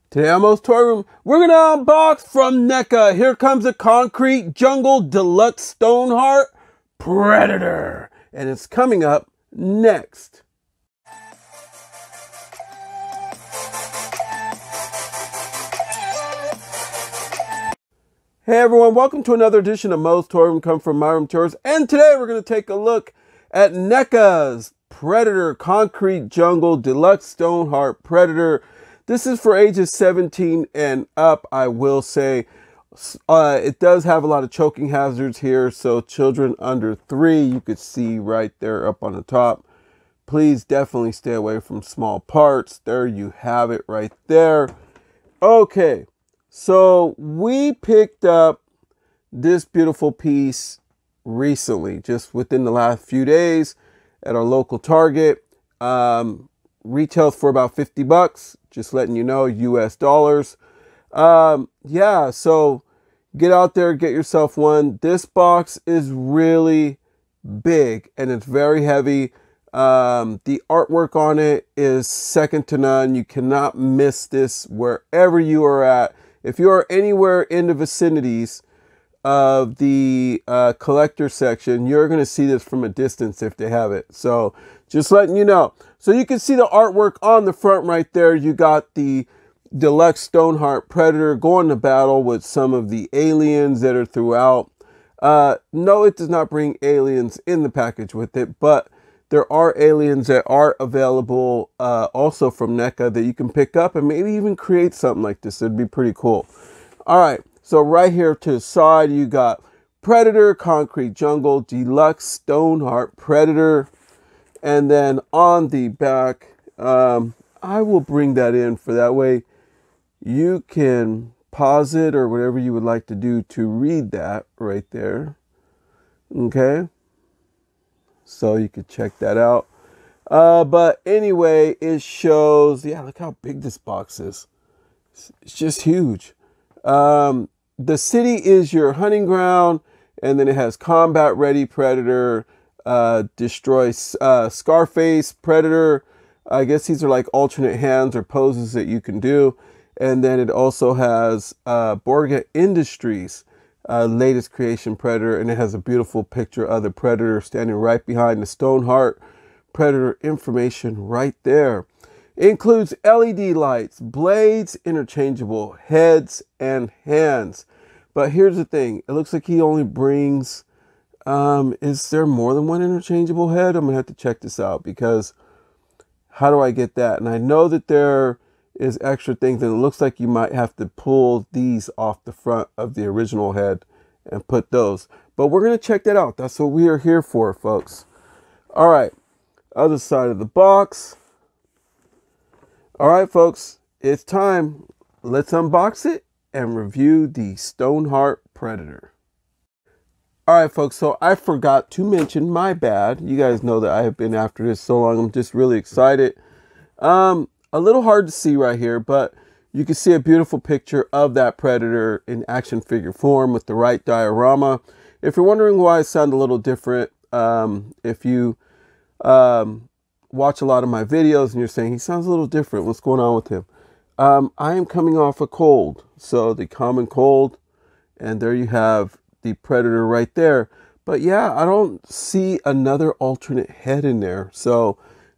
Today on MOE'S Toy Room, we're going to unbox from Neca. Here comes a Concrete Jungle Deluxe Stoneheart Predator. And it's coming up next. Hey everyone, welcome to another edition of MOE'S Toy Room, come from My Room Tours. And today we're going to take a look at Neca's Predator Concrete Jungle Deluxe Stoneheart Predator. This is for ages 17 and up. I will say it does have a lot of choking hazards here, so children under 3, you could see right there up on the top. Please definitely stay away from small parts. There you have it right there. Okay, so we picked up this beautiful piece recently, just within the last few days at our local Target. Retails for about 50 bucks, just letting you know, US dollars. Yeah, so get out there, get yourself one. This box is really big and it's very heavy. The artwork on it is second to none. You cannot miss this wherever you are at. If you are anywhere in the vicinities of the collector section, you're going to see this from a distance if they have it. So just letting you know. So you can see the artwork on the front right there. You got the Deluxe Stoneheart Predator going to battle with some of the aliens that are throughout. No, it does not bring aliens in the package with it, but there are aliens that are available also from Neca that you can pick up and maybe even create something like this. It'd be pretty cool. All right, so right here to the side, you got Predator Concrete Jungle Deluxe Stoneheart Predator. And then on the back, I will bring that in for that way you can pause it or whatever you would like to do to read that right there. Okay, so you could check that out. But anyway, it shows, yeah, look how big this box is. It's just huge. The city is your hunting ground, and then it has combat ready Predator, destroy Scarface Predator. I guess these are like alternate hands or poses that you can do. And then it also has Borga Industries latest creation Predator, and it has a beautiful picture of the Predator standing right behind the Stoneheart Predator information right there. It includes LED lights, blades, interchangeable heads and hands. But here's the thing, it looks like he only brings is there more than one interchangeable head? I'm gonna have to check this out, because how do I get that? And I know that there is extra things, and it looks like you might have to pull these off the front of the original head and put those. But we're gonna check that out. That's what we are here for, folks. All right, other side of the box. All right, folks, it's time. Let's unbox it and review the Stoneheart Predator. All right, folks, so I forgot to mention, my bad. You guys know that I have been after this so long. I'm just really excited. A little hard to see right here, but you can see a beautiful picture of that Predator in action figure form with the right diorama. If you're wondering why I sound a little different, if you watch a lot of my videos and you're saying, he sounds a little different, what's going on with him? I am coming off a cold, so the common cold, and there you have the Predator right there. But yeah, I don't see another alternate head in there, so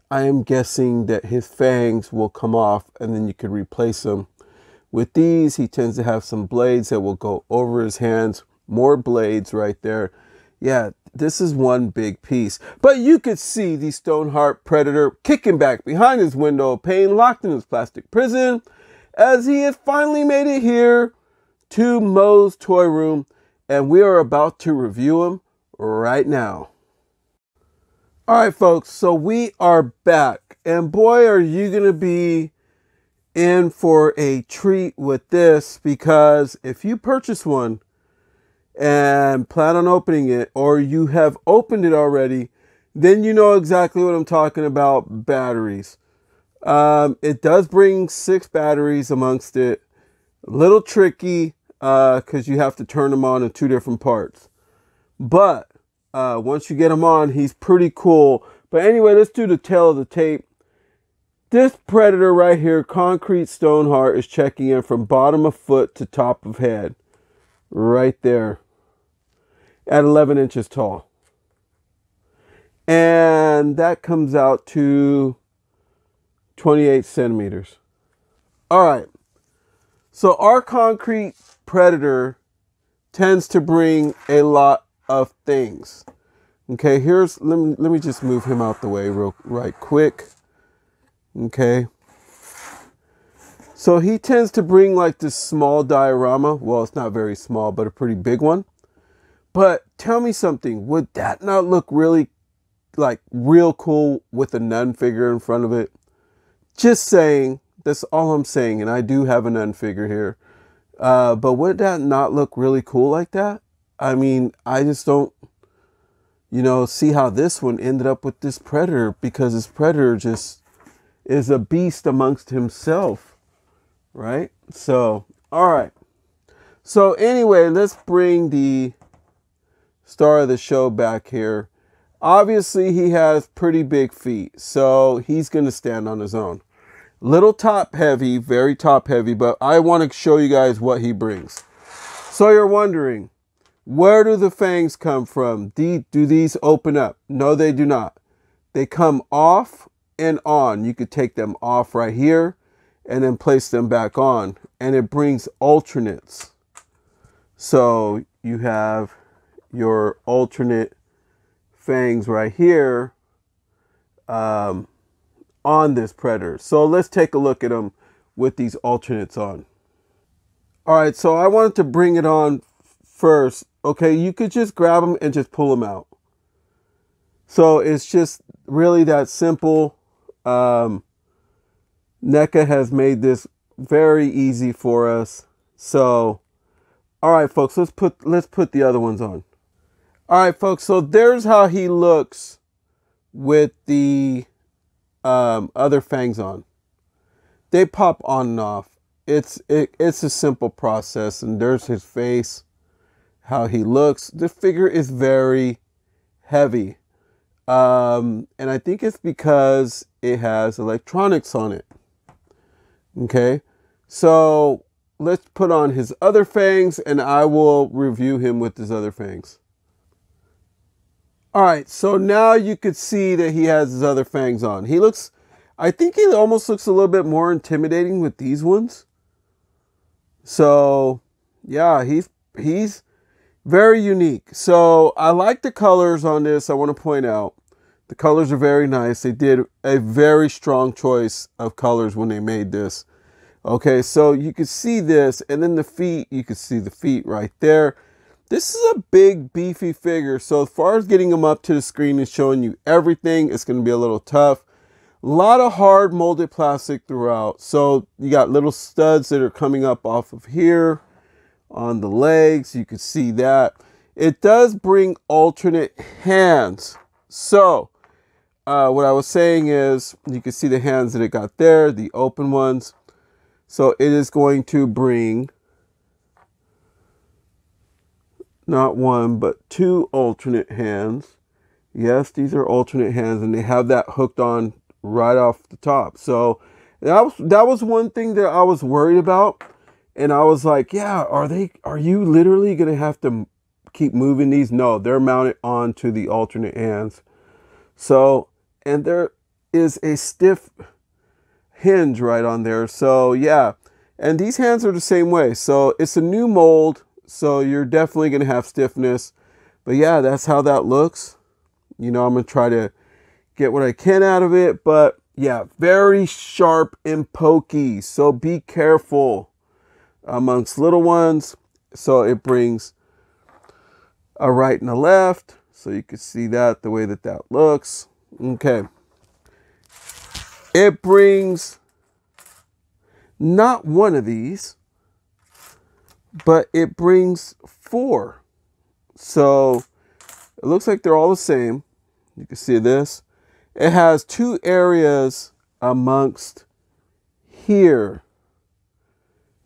I am guessing that his fangs will come off and then you could replace them with these. He tends to have some blades that will go over his hands, more blades right there. Yeah, this is one big piece. But you could see the Stoneheart Predator kicking back behind his window of pain, locked in his plastic prison, as he has finally made it here to MOE'S Toy Room. And we are about to review them right now. All right, folks, so we are back. And boy, are you going to be in for a treat with this, because if you purchase one and plan on opening it, or you have opened it already, then you know exactly what I'm talking about, batteries. It does bring 6 batteries amongst it. A little tricky, because you have to turn them on in 2 different parts. But once you get him on, he's pretty cool. But anyway, let's do the tail of the tape. This predator right here, Concrete Stoneheart, is checking in from bottom of foot to top of head. Right there. At 11 inches tall. And that comes out to 28 centimeters. All right. So our concrete predator tends to bring a lot of things. Okay, let me just move him out the way right quick. Okay. So he tends to bring like this small diorama. Well, it's not very small, but a pretty big one. But tell me something, would that not look really like real cool with a nun figure in front of it? Just saying, that's all I'm saying. And I do have a nun figure here. But would that not look really cool like that? I mean, I just don't, see how this one ended up with this predator, because this predator just is a beast amongst himself, right? So, all right. So anyway, let's bring the star of the show back here. Obviously, he has pretty big feet, so he's going to stand on his own. Little top heavy, very top heavy, but I want to show you guys what he brings. So you're wondering, where do the fangs come from? Do these open up? No, they do not. They come off and on. You could take them off right here and then place them back on, and it brings alternates. So you have your alternate fangs right here on this predator. So let's take a look at them with these alternates on. All right, so I wanted to bring it on first. Okay, you could just grab them and just pull them out. So it's just really that simple. NECA has made this very easy for us. So, all right, folks, let's put the other ones on. All right, folks, so there's how he looks with the other fangs on. They pop on and off. It's a simple process, and there's his face, how he looks. The figure is very heavy, and I think it's because it has electronics on it. Okay, so let's put on his other fangs, and I will review him with his other fangs. All right, so now you could see that he has his other fangs on. I think he almost looks a little bit more intimidating with these ones. So, yeah, he's very unique. So, I like the colors on this. I want to point out the colors are very nice. They did a very strong choice of colors when they made this. Okay, so you can see this, and then the feet, you can see the feet right there. This is a big, beefy figure. So as far as getting him up to the screen and showing you everything, it's going to be a little tough. A lot of hard molded plastic throughout. So you got little studs that are coming up off of here on the legs. You can see that. It does bring alternate hands. So what I was saying is, you can see the hands that it got there, the open ones. So it is going to bring not one, but two alternate hands. Yes, these are alternate hands, and they have that hooked on right off the top. So that was one thing that I was worried about. And I was like, yeah, are you literally going to have to keep moving these? No, they're mounted onto the alternate hands. So, and there is a stiff hinge right on there. So yeah, and these hands are the same way. So it's a new mold. So you're definitely going to have stiffness. But yeah, that's how that looks. I'm going to try to get what I can out of it. But yeah, very sharp and pokey. So be careful amongst little ones. So it brings a right and a left. So you can see that, the way that looks. Okay. It brings not one of these, but it brings 4. So it looks like they're all the same. You can see this. It has 2 areas amongst here.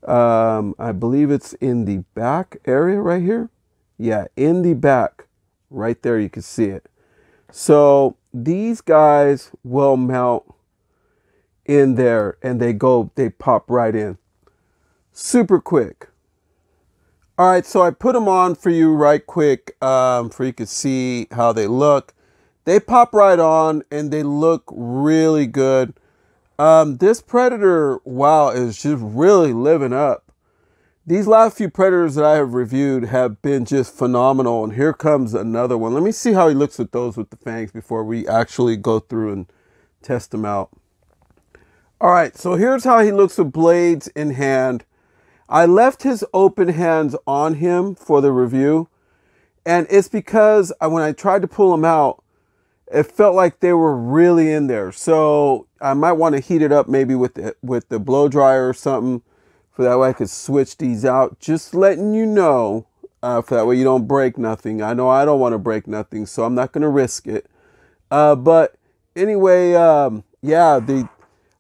I believe it's in the back area right here. Yeah, in the back right there, you can see it. So these guys will mount in there, and they pop right in. Super quick. All right, so I put them on for you right quick for you can see how they look. They pop right on and they look really good. This Predator, wow, is just really living up. These last few Predators that I have reviewed have been just phenomenal. And here comes another one. Let me see how he looks with those with the fangs before we actually go through and test them out. All right, so here's how he looks with blades in hand. I left his open hands on him for the review. And it's because when I tried to pull them out, it felt like they were really in there. So I might want to heat it up maybe with the blow dryer or something. For that way I could switch these out. Just letting you know. For that way you don't break nothing. I know I don't want to break nothing, so I'm not going to risk it. But anyway, yeah,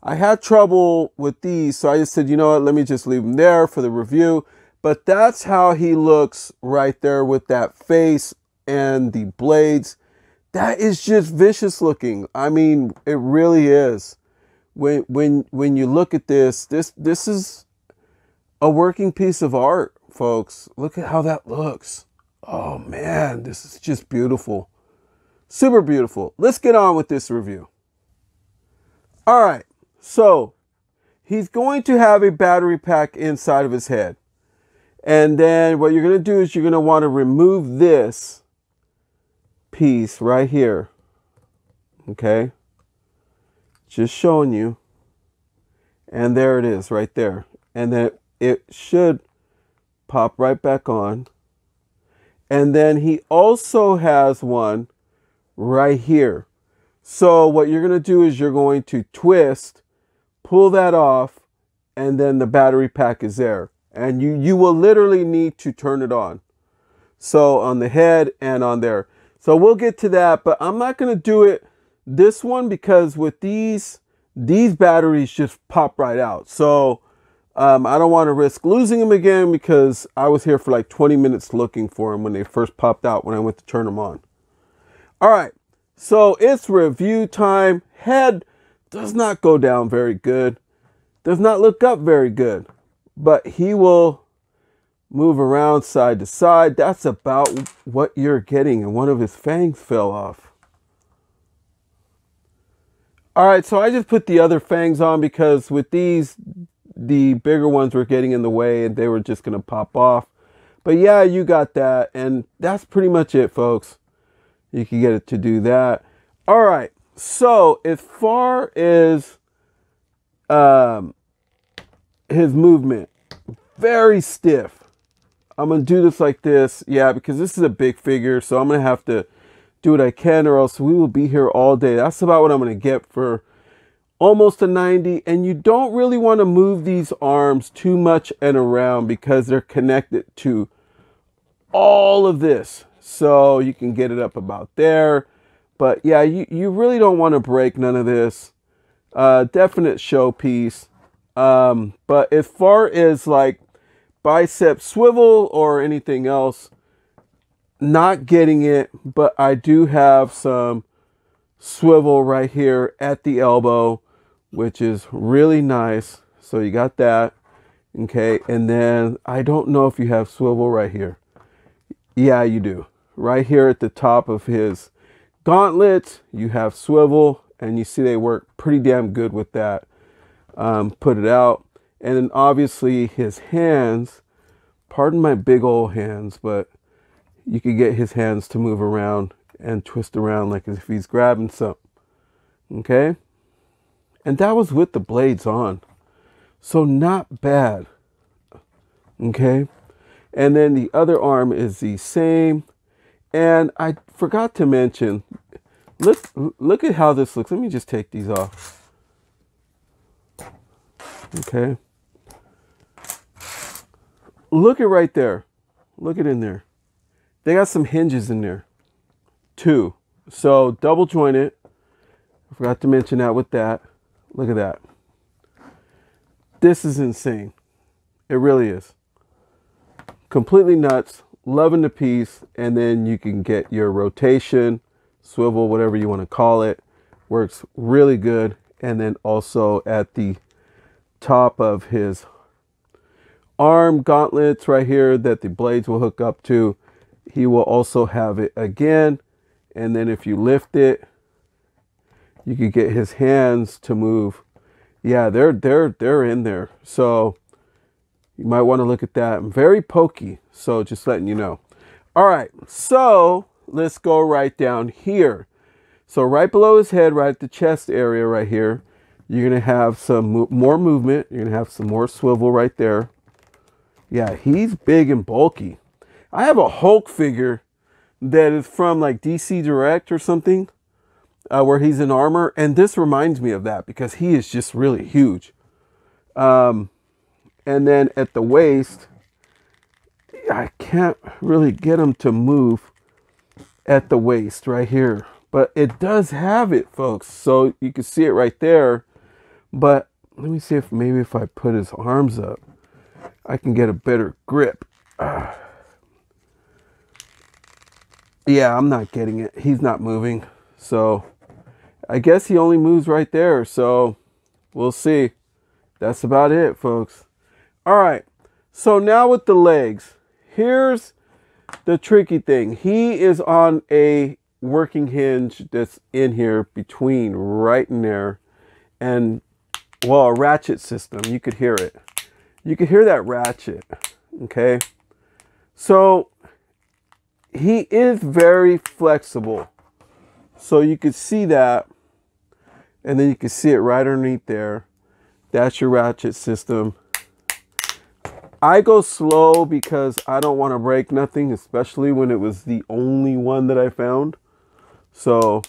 I had trouble with these. So I just said, you know what, let me just leave them there for the review. But that's how he looks right there with that face and the blades. That is just vicious looking. I mean, it really is. When you look at this is a working piece of art, folks. Look at how that looks. Oh man, this is just beautiful. Super beautiful. Let's get on with this review. All right, so he's going to have a battery pack inside of his head. And then what you're going to do is you're going to want to remove this piece right here. Okay? Just showing you. And there it is right there. And then it should pop right back on. And then he also has one right here. So what you're going to do is you're going to twist, pull that off, and then the battery pack is there. And you will literally need to turn it on. So on the head and on there. So we'll get to that, but I'm not going to do it this one because with these batteries just pop right out. So I don't want to risk losing them again because I was here for like 20 minutes looking for them when they first popped out when I went to turn them on. All right, so it's review time. Head does not go down very good. Does not look up very good. But he will move around side to side. That's about what you're getting. And one of his fangs fell off. All right, so I just put the other fangs on because with these, the bigger ones were getting in the way and they were just going to pop off. But yeah, you got that. And that's pretty much it, folks. You can get it to do that. All right, so as far as his movement, very stiff. I'm going to do this like this. Yeah, because this is a big figure. So I'm going to have to do what I can or else we will be here all day. That's about what I'm going to get for almost a 90. And you don't really want to move these arms too much and around because they're connected to all of this. So you can get it up about there. But yeah, you really don't want to break none of this. Definite showpiece. But as far as like bicep swivel or anything else, not getting it, but I do have some swivel right here at the elbow, which is really nice. So you got that. Okay. And then I don't know if you have swivel right here. Yeah, you do. Right here at the top of his gauntlets, you have swivel, and you see they work pretty damn good with that. Put it out. And then obviously his hands, pardon my big old hands, but you could get his hands to move around and twist around like as if he's grabbing something. Okay? And that was with the blades on. So not bad. Okay? And then the other arm is the same. And I forgot to mention, look at how this looks. Let me just take these off. Okay. Look at right there. Look at in there. They got some hinges in there too. So double jointed. I forgot to mention that with that. Look at that. This is insane. It really is. Completely nuts. Loving the piece. And then you can get your rotation, swivel, whatever you want to call it. Works really good. and then also at the top of his arm gauntlets right here that the blades will hook up to, he will also have it again. And then if you lift it, you could get his hands to move. Yeah, they're in there. So you might want to look at that. Very pokey. So just letting you know. All right. So let's go right down here. So right below his head, right at the chest area right here, you're going to have some more movement. You're going to have some more swivel right there. Yeah, he's big and bulky. I have a Hulk figure that is from like DC Direct or something, where he's in armor. And this reminds me of that because he is just really huge. And then at the waist, I can't really get him to move at the waist right here. But it does have it, folks. So you can see it right there. But let me see if maybe if I put his arms up, I can get a better grip. Yeah, I'm not getting it. He's not moving. So I guess he only moves right there. So we'll see. That's about it, folks. All right. So now with the legs, here's the tricky thing. He is on a working hinge that's in here between right in there. And, well, a ratchet system. You could hear it. You could hear that ratchet. Okay. So he is very flexible. So you could see that. And then you can see it right underneath there. That's your ratchet system. I go slow because I don't want to break nothing, especially when it was the only one that I found. So,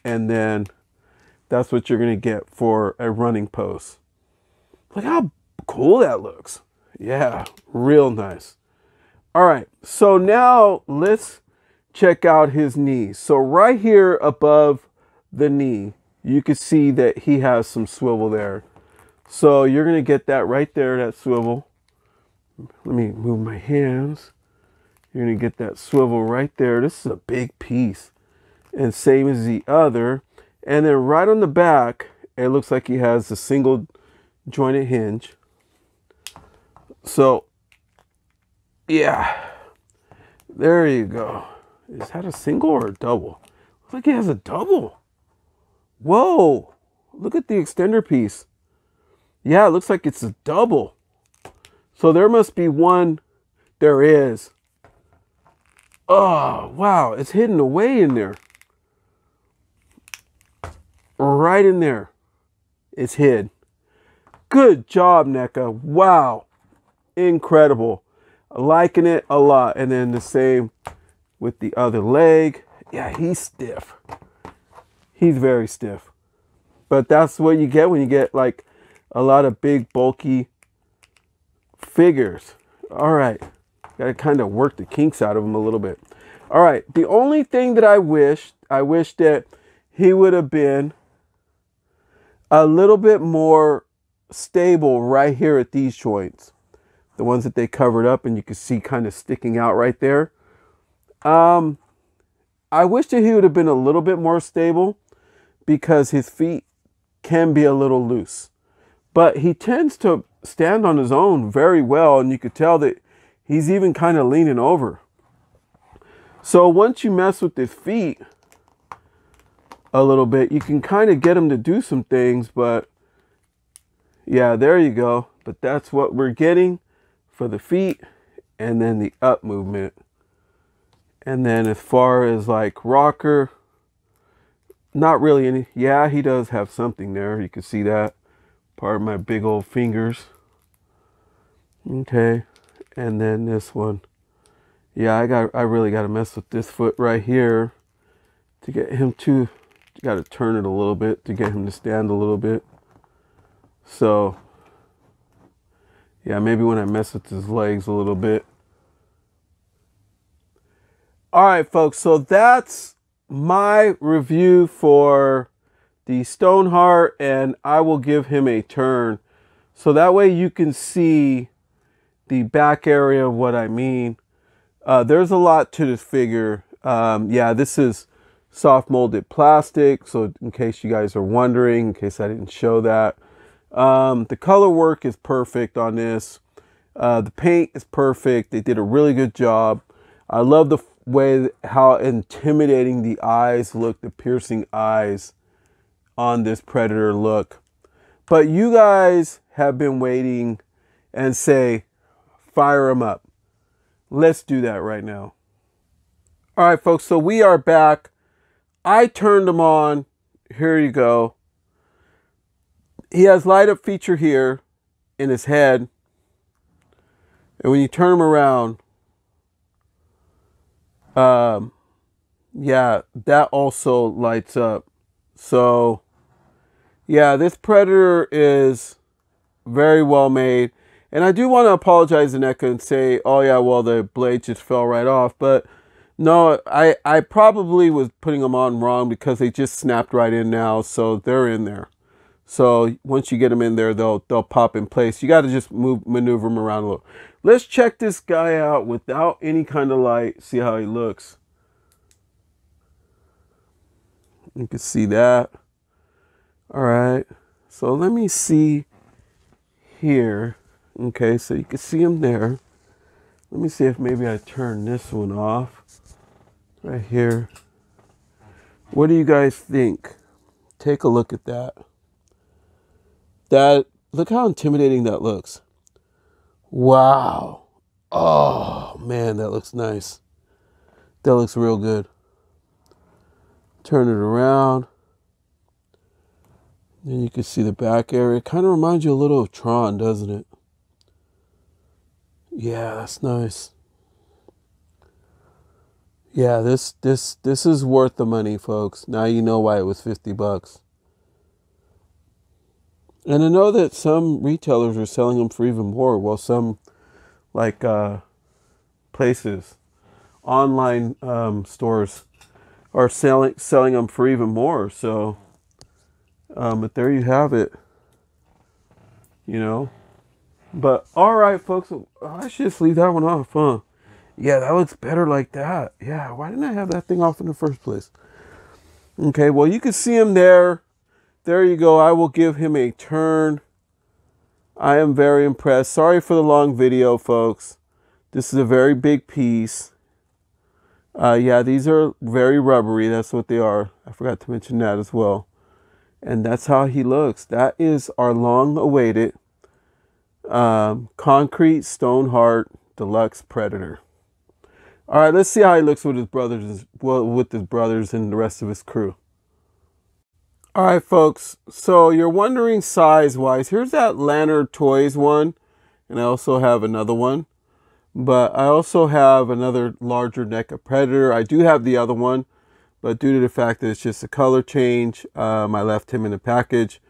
and then that's what you're going to get for a running post. Look how cool that looks. Yeah, real nice. All right, so now let's check out his knees. So right here above the knee, you can see that he has some swivel there. So you're going to get that right there, that swivel. Let me move my hands. You're going to get that swivel right there. This is a big piece. And same as the other. And then right on the back, it looks like he has a single jointed hinge. So, yeah. There you go. Is that a single or a double? Looks like he has a double. Whoa. Look at the extender piece. Yeah, it looks like it's a double. So there must be one. There is. Oh, wow. It's hidden away in there. Right in there. It's hid. Good job, Neca. Wow. Incredible. Liking it a lot. And then the same with the other leg. Yeah, he's stiff. He's very stiff. But that's what you get when you get like a lot of big, bulky figures. All right. Got to kind of work the kinks out of them a little bit. All right. The only thing that I wish that he would have been a little bit more stable right here at these joints. The ones that they covered up and you can see kind of sticking out right there. I wish that he would have been a little bit more stable because his feet can be a little loose. But he tends to stand on his own very well, and you could tell that he's even kind of leaning over. So once you mess with his feet a little bit, you can kind of get him to do some things, but yeah, there you go. But that's what we're getting for the feet, and then the up movement. And then as far as like rocker, not really any. Yeah, he does have something there. You can see that. Part of my big old fingers. Okay. And then this one. Yeah, I really got to mess with this foot right here to get him to, you got to turn it a little bit to get him to stand a little bit. So, yeah, maybe when I mess with his legs a little bit. All right, folks. So that's my review for the Stoneheart, and I will give him a turn. So that way you can see the back area of what I mean. There's a lot to this figure. Yeah, this is soft molded plastic. So in case you guys are wondering, in case I didn't show that, the color work is perfect on this. The paint is perfect. They did a really good job. I love the way how intimidating the eyes look, the piercing eyes on this Predator look. But you guys have been waiting and say, fire them up. Let's do that right now. All right, folks, so we are back. I turned them on. Here you go. He has light up feature here in his head. And when you turn him around, yeah, that also lights up. So, yeah, this Predator is very well made. And I do want to apologize to Neca and say, oh yeah, well, the blade just fell right off. But no, I probably was putting them on wrong because they just snapped right in now. So they're in there. So once you get them in there, they'll pop in place. You got to just maneuver them around a little. Let's check this guy out without any kind of light. See how he looks. You can see that. All right. So let me see here. Okay, so you can see him there. Let me see if maybe I turn this one off. Right here. What do you guys think? Take a look at that. Look how intimidating that looks. Wow. Oh, man, that looks nice. That looks real good. Turn it around. Then you can see the back area. Kind of reminds you a little of Tron, doesn't it? Yeah, that's nice. Yeah, this is worth the money, folks. Now you know why it was 50 bucks. And I know that some retailers are selling them for even more. Well, some like places, online stores are selling them for even more. So, but there you have it. You know. But all right, folks, I should just leave that one off, huh? Yeah, that looks better like that. Yeah, why didn't I have that thing off in the first place? Okay, well, you can see him there. There you go. I will give him a turn. I am very impressed. Sorry for the long video, folks. This is a very big piece. Yeah, these are very rubbery. That's what they are. I forgot to mention that as well. And that's how he looks. That is our long-awaited Concrete Stoneheart Deluxe Predator. All right, let's see how he looks with his brothers, and the rest of his crew. All right, folks. So you're wondering size-wise. Here's that Lantern Toys one, and I also have another one. But I also have another larger Neca Predator. I do have the other one, but due to the fact that it's just a color change, I left him in the package.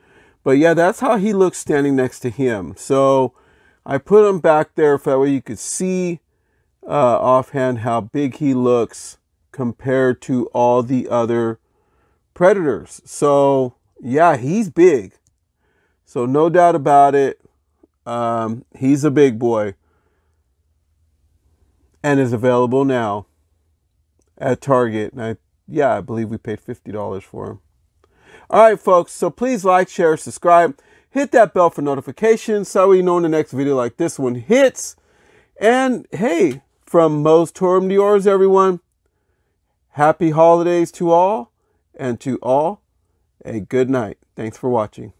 But yeah, that's how he looks standing next to him. So I put him back there for that way you could see offhand how big he looks compared to all the other Predators. So yeah, he's big. So no doubt about it. He's a big boy. And is available now at Target. And I believe we paid $50 for him. All right, folks, so please like, share, subscribe. Hit that bell for notifications so you know when the next video like this one hits. And, hey, from Moe's Torum to yours, everyone, happy holidays to all, and to all, a good night. Thanks for watching.